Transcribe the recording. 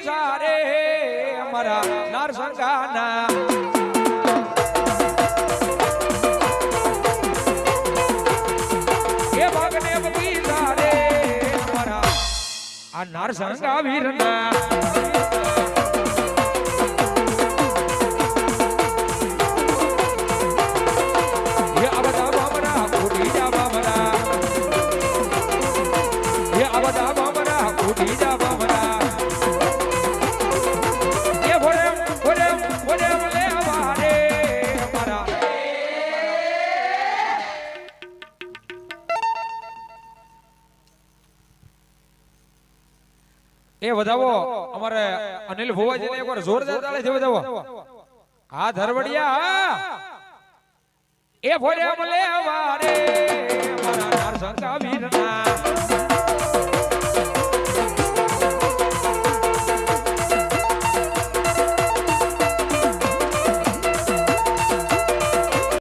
સારે અમારા નારસંગાના એ ભાગને બગી સારે અમારા આ નારસંગા વીરના એ વધાવો અમારે અનિલ ભુવાજીને એકવાર જોરદાર તાળીથી વધાવો. હા ધરવડિયા એ ભોરે મલે વારે અમારા નારસંગા વીરના